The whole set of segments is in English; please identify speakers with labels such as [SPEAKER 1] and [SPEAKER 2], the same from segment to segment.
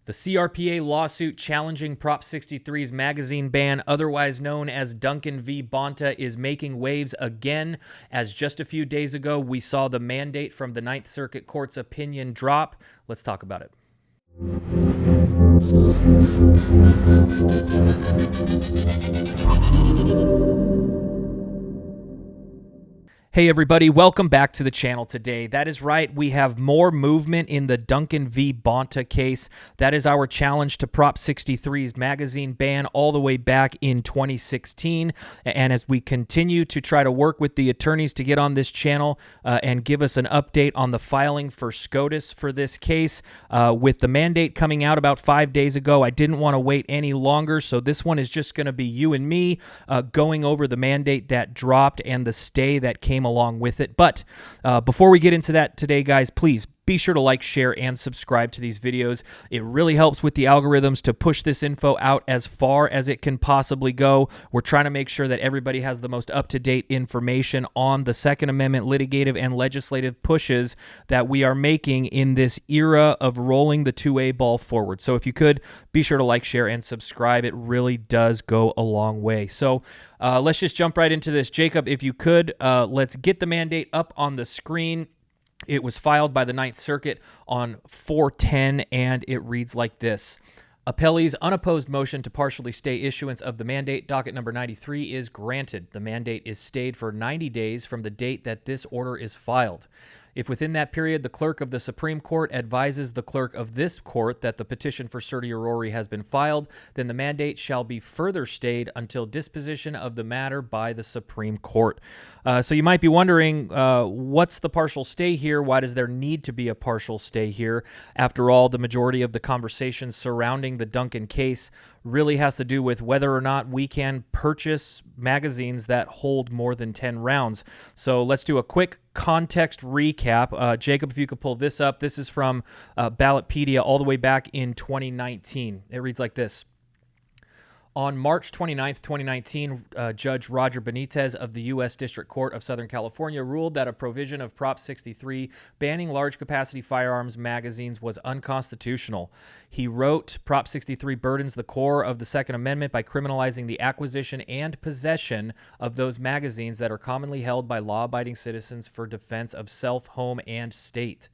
[SPEAKER 1] The CRPA lawsuit challenging Prop 63's magazine ban, otherwise known as Duncan v. Bonta, is making waves again, as just a few days ago we saw the mandate from the Ninth Circuit Court's opinion drop. Let's talk about it. Hey everybody, welcome back to the channel today. That is right, we have more movement in the Duncan v. Bonta case. That is our challenge to Prop 63's magazine ban all the way back in 2016. And as we continue to try to work with the attorneys to get on this channel and give us an update on the filing for SCOTUS for this case, with the mandate coming out about 5 days ago, I didn't want to wait any longer, so this one is just going to be you and me going over the mandate that dropped and the stay that came along with it. But before we get into that today, guys, please be sure to like, share, and subscribe to these videos. It really helps with the algorithms to push this info out as far as it can possibly go. We're trying to make sure that everybody has the most up-to-date information on the Second Amendment litigative and legislative pushes that we are making in this era of rolling the 2A ball forward. So if you could, be sure to like, share, and subscribe. It really does go a long way. So let's just jump right into this. Jacob, if you could, let's get the mandate up on the screen. It was filed by the Ninth Circuit on 4/10, and it reads like this. Appellee's unopposed motion to partially stay issuance of the mandate, docket number 93, is granted. The mandate is stayed for 90 days from the date that this order is filed. If within that period the clerk of the Supreme Court advises the clerk of this court that the petition for certiorari has been filed, then the mandate shall be further stayed until disposition of the matter by the Supreme Court. So you might be wondering, what's the partial stay here? Why does there need to be a partial stay here? After all, the majority of the conversation surrounding the Duncan case really has to do with whether or not we can purchase magazines that hold more than 10 rounds. So let's do a quick context recap. Jacob, if you could pull this up. This is from Ballotpedia all the way back in 2019. It reads like this. On March 29th, 2019, Judge Roger Benitez of the U.S. District Court of Southern California ruled that a provision of Prop 63 banning large-capacity firearms magazines was unconstitutional. He wrote, Prop 63 burdens the core of the Second Amendment by criminalizing the acquisition and possession of those magazines that are commonly held by law-abiding citizens for defense of self, home, and state.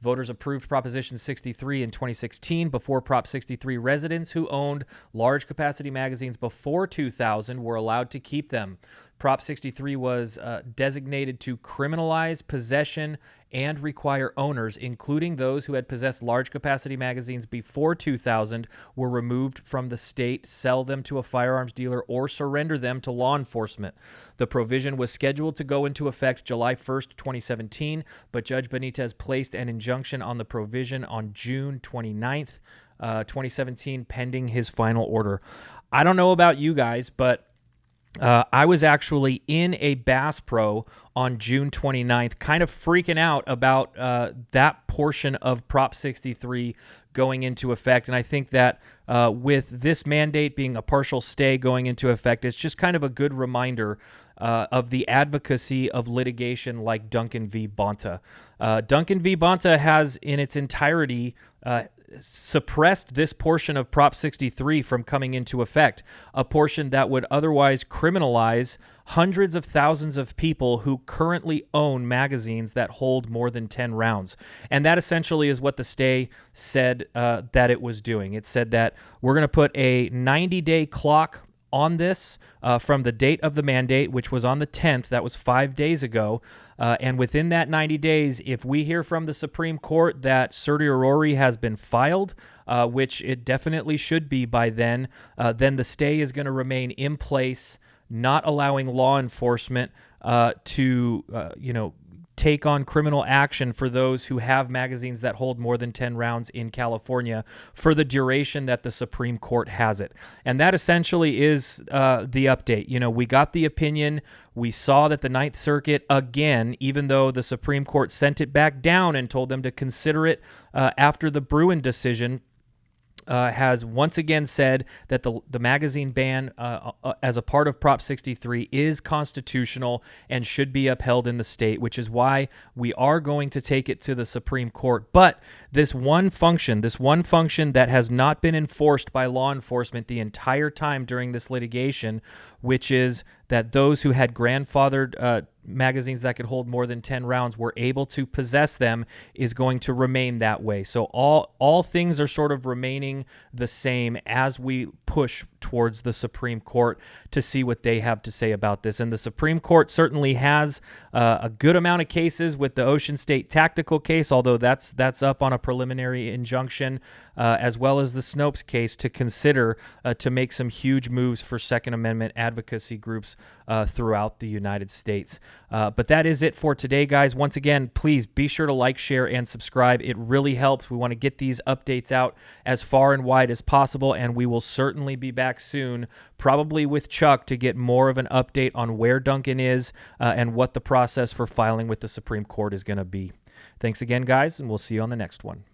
[SPEAKER 1] Voters approved Proposition 63 in 2016. Before Prop 63, residents who owned large-capacity magazines before 2000 were allowed to keep them. Prop 63 was designated to criminalize possession and require owners, including those who had possessed large-capacity magazines before 2000, were removed from the state, sell them to a firearms dealer, or surrender them to law enforcement. The provision was scheduled to go into effect July 1st, 2017, but Judge Benitez placed an injunction on the provision on June 29th, 2017, pending his final order. I don't know about you guys, but I was actually in a Bass Pro on June 29th, kind of freaking out about that portion of Prop 63 going into effect. And I think that with this mandate being a partial stay going into effect, it's just kind of a good reminder of the advocacy of litigation like Duncan v. Bonta. Duncan v. Bonta has in its entirety suppressed this portion of Prop 63 from coming into effect, a portion that would otherwise criminalize hundreds of thousands of people who currently own magazines that hold more than 10 rounds. And that essentially is what the stay said that it was doing. It said that we're going to put a 90-day clock on this from the date of the mandate, which was on the 10th. That was 5 days ago. And within that 90 days, if we hear from the Supreme Court that certiorari has been filed, which it definitely should be by then the stay is going to remain in place, not allowing law enforcement to take on criminal action for those who have magazines that hold more than 10 rounds in California for the duration that the Supreme Court has it. And that essentially is the update. You know, we got the opinion. We saw that the Ninth Circuit, again, even though the Supreme Court sent it back down and told them to consider it after the Bruin decision, has once again said that the magazine ban as a part of Prop 63 is constitutional and should be upheld in the state, which is why we are going to take it to the Supreme Court. But this one function that has not been enforced by law enforcement the entire time during this litigation, which is that those who had grandfathered magazines that could hold more than 10 rounds were able to possess them, is going to remain that way. So all things are sort of remaining the same as we push towards the Supreme Court to see what they have to say about this. And the Supreme Court certainly has a good amount of cases with the Ocean State tactical case, although that's up on a preliminary injunction, as well as the Snopes case to consider to make some huge moves for Second Amendment advocacy groups throughout the United States. But that is it for today, guys. Once again, please be sure to like, share, and subscribe. It really helps. We want to get these updates out as far and wide as possible, and we will certainly be back soon, probably with Chuck, to get more of an update on where Duncan is and what the process for filing with the Supreme Court is going to be. Thanks again, guys, and we'll see you on the next one.